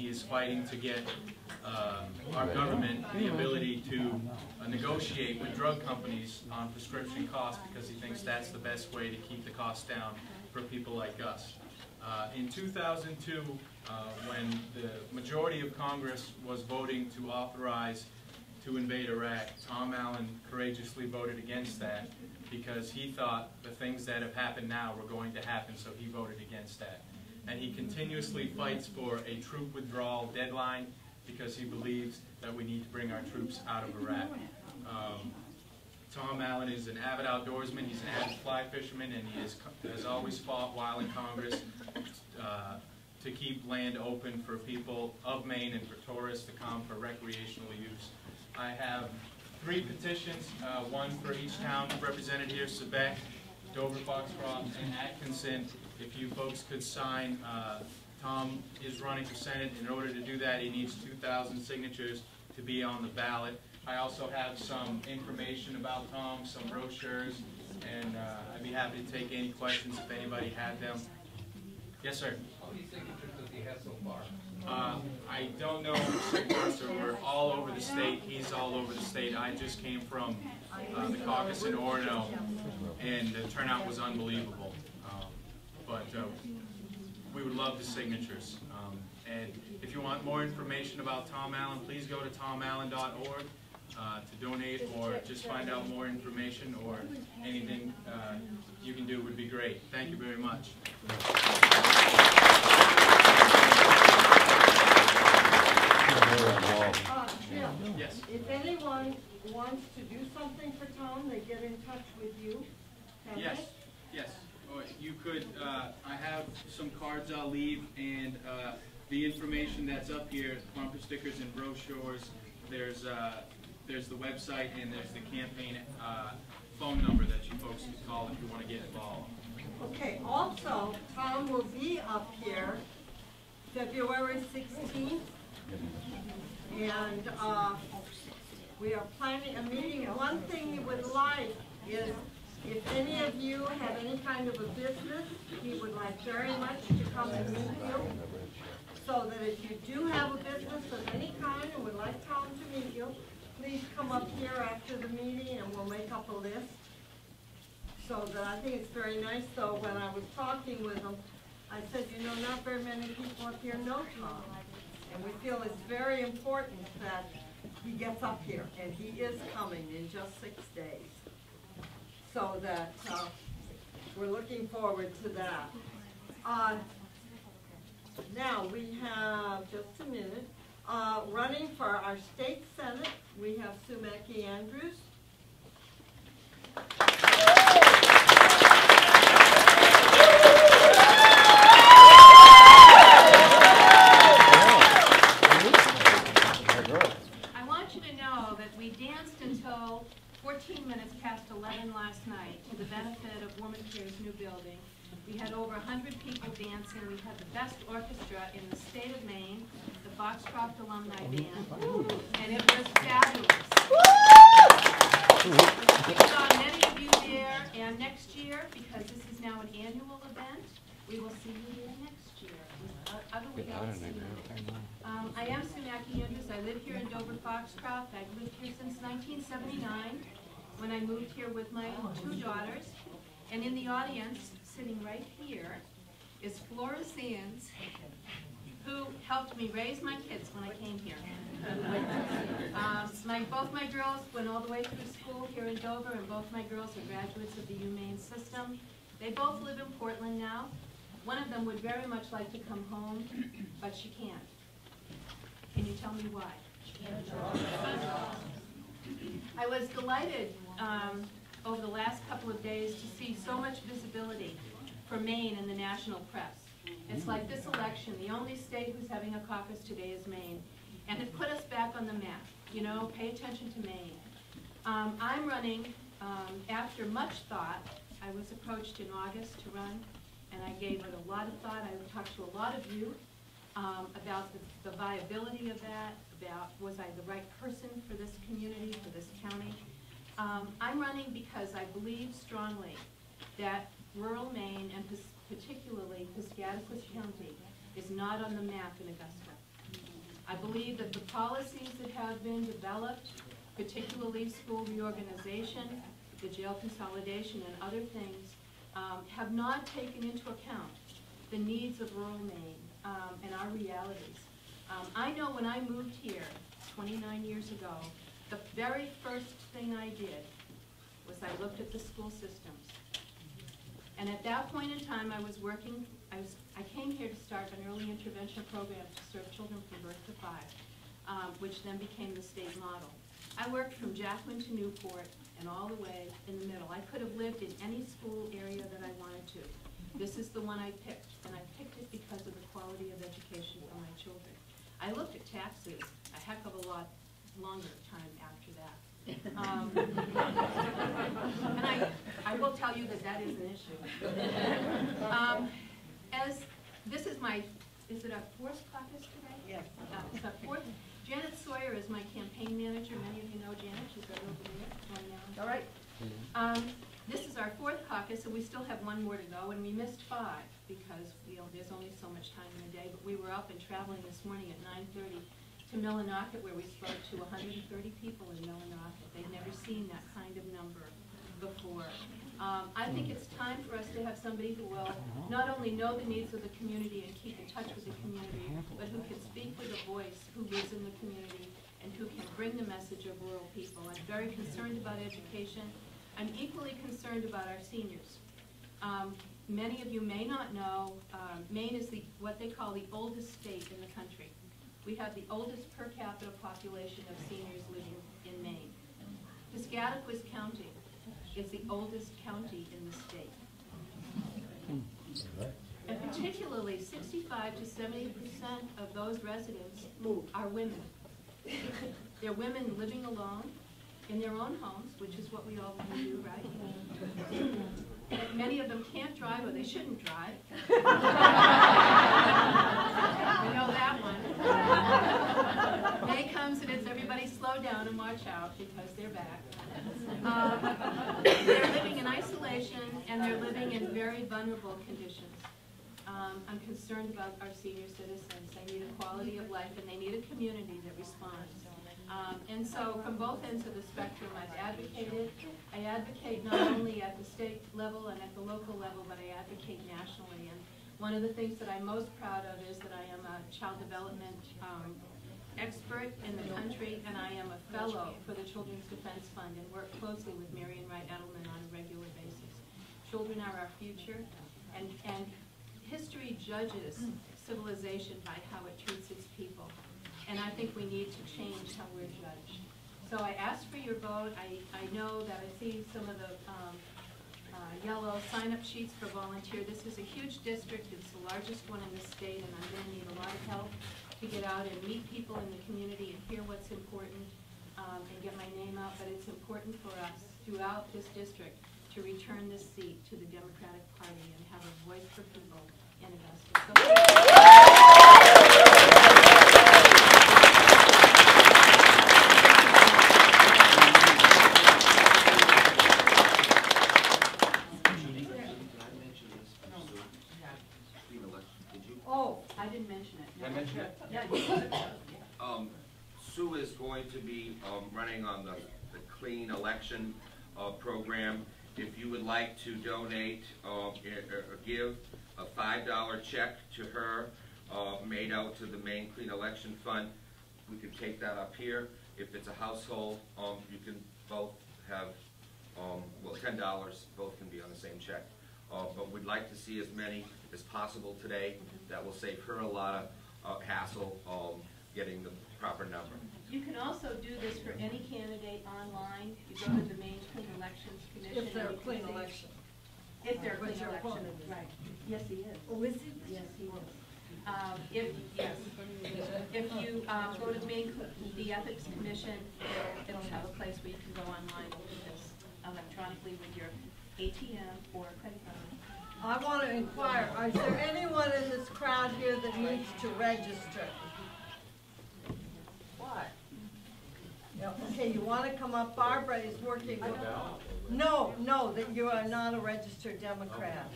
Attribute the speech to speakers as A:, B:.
A: he is fighting to get our government the ability to negotiate with drug companies on prescription costs, because he thinks that's the best way to keep the costs down for people like us. In 2002, when the majority of Congress was voting to authorize to invade Iraq, Tom Allen courageously voted against that because he thought the things that have happened now were going to happen, so he voted against that. And he continuously fights for a troop withdrawal deadline because he believes that we need to bring our troops out of Iraq. Tom Allen is an avid outdoorsman, he's an avid fly fisherman, and he has always fought while in Congress to keep land open for people of Maine and for tourists to come for recreational use. I have 3 petitions, one for each town represented here: Sebec, Dover Foxcroft, and Atkinson. If you folks could sign, Tom is running for Senate. In order to do that, he needs 2,000 signatures to be on the ballot. I also have some information about Tom, some brochures, and I'd be happy to take any questions if anybody had them. Yes, sir.
B: How many signatures does he have so far?
A: I don't know, sir. We're all over the state. He's all over the state. I just came from the Caucus in Orono, and the turnout was unbelievable. But we would love the signatures. And if you want more information about Tom Allen, please go to tomallen.org to donate, or just find out more information, or anything you can do would be great. Thank you very much. Yes.
C: If anyone wants to do something for Tom, they get in touch with you.
A: Yes. Yes. You could. I have some cards I'll leave, and the information that's up here, bumper stickers and brochures. There's the website, and there's the campaign phone number that you folks can call if you want to get involved.
C: Okay. Also, Tom will be up here February 16th, and we are planning a meeting. One thing he would like is, if any of you have any kind of a business, he would like very much to come and meet you. So that if you do have a business of any kind and would like Tom to meet you, please come up here after the meeting and we'll make up a list. So that I think it's very nice. So when I was talking with him, I said, you know, not very many people up here know Tom. And we feel it's very important that he gets up here, and he is coming in just 6 days. So that we're looking forward to that. Now we have just a minute. Running for our state senate, we have Sue Mackey Andrews.
D: I want you to know that we danced until 14 minutes past 11 last night to the benefit of Woman Care's new building. We had over 100 people dancing. We had the best orchestra in the state of Maine, the Foxcroft Alumni Band, and it was fabulous. We saw many of you there, and next year, because this is now an annual event, we will see you there next year. I am Sue Mackey Andrews. I live here in Dover Foxcroft. I've lived here since 1979, when I moved here with my 2 daughters. And in the audience, sitting right here, is Flora Sands, who helped me raise my kids when I came here. Both my girls went all the way through school here in Dover, and both my girls are graduates of the UMaine system. They both live in Portland now. One of them would very much like to come home, but she can't. Can you tell me why? I was delighted over the last couple of days to see so much visibility for Maine in the national press. It's like this election, the only state who's having a caucus today is Maine. And it put us back on the map. You know, pay attention to Maine. I'm running after much thought. I was approached in August to run, and I gave it a lot of thought. I talked to a lot of you about the viability of that, about was I the right person for this community, for this county. I'm running because I believe strongly that rural Maine, and particularly Piscataquis County, is not on the map in Augusta. I believe that the policies that have been developed, particularly school reorganization, the jail consolidation, and other things, have not taken into account the needs of rural Maine and our realities. I know when I moved here 29 years ago, the very first thing I did was I looked at the school systems. And at that point in time, I was working, I came here to start an early intervention program to serve children from birth to 5, which then became the state model. I worked from Jackman to Newport and all the way in the middle. I could have lived in any school area that I wanted to. This is the one I picked, and I picked it because of the quality of education for my children. I looked at taxes a heck of a lot longer time after that. And I will tell you that that is an issue. This is my, is it our fourth caucus today?
C: Yes.
D: It's our fourth. Janet Sawyer is my campaign manager. Many of you know Janet. She's right over there. All right. This is our fourth caucus, and we still have one more to go, and we missed 5 because there's only so much time in a day. But we were up and traveling this morning at 9:30 to Millinocket, where we spoke to 130 people in Millinocket. They've never seen that kind of number before. I think it's time for us to have somebody who will not only know the needs of the community and keep in touch with the community, but who can speak with a voice, who lives in the community, and who can bring the message of rural people. I'm very concerned about education. I'm equally concerned about our seniors. Many of you may not know, Maine is what they call the oldest state in the country. We have the oldest per capita population of seniors living in Maine. Piscataquis County is the oldest county in the state. And particularly 65 to 70% of those residents are women. They're women living alone in their own homes, which is what we all want to do, right? Many of them can't drive, or they shouldn't drive. We know that one. May comes and it's everybody slow down and watch out because they're back. They're living in isolation and they're living in very vulnerable conditions. I'm concerned about our senior citizens. They need a quality of life and they need a community that responds. And so from both ends of the spectrum, I've advocated. I advocate not only at the state level and at the local level, but I advocate nationally. And one of the things that I'm most proud of is that I am a child development expert in the country, and I am a fellow for the Children's Defense Fund and work closely with Marian Wright Edelman on a regular basis. Children are our future, and history judges civilization by how it treats its people. And I think we need to change how we're judged. So I ask for your vote. I know that I see some of the yellow sign-up sheets for volunteer. This is a huge district. It's the largest one in the state, and I'm going to need a lot of help to get out and meet people in the community and hear what's important and get my name out. But it's important for us throughout this district to return this seat to the Democratic Party and have a voice for people in Augusta. I didn't mention it.
E: Did I mention it?
D: Yeah, you did.
E: Sue is going to be running on the Clean Election program. If you would like to donate or give a $5 check to her made out to the Maine Clean Election Fund, we can take that up here. If it's a household, you can both have, well, $10, both can be on the same check. But we'd like to see as many as possible today. That will save her a lot of hassle getting the proper number.
D: You can also do this for any candidate online. You go to the Maine Clean Elections Commission.
C: If they're a clean election.
D: If they're a clean
C: Which your
D: election,
C: opponent is.
D: right. Yes, he is.
C: Oh, is it?
D: Yes, he is. If you go to the Ethics Commission, it'll have a place where you can go online and do this electronically with your ATM or credit card.
C: I want to inquire, is there anyone in this crowd here that needs to register? What? Yeah, okay, you want to come up? Barbara is working with... No, that you are not a registered Democrat.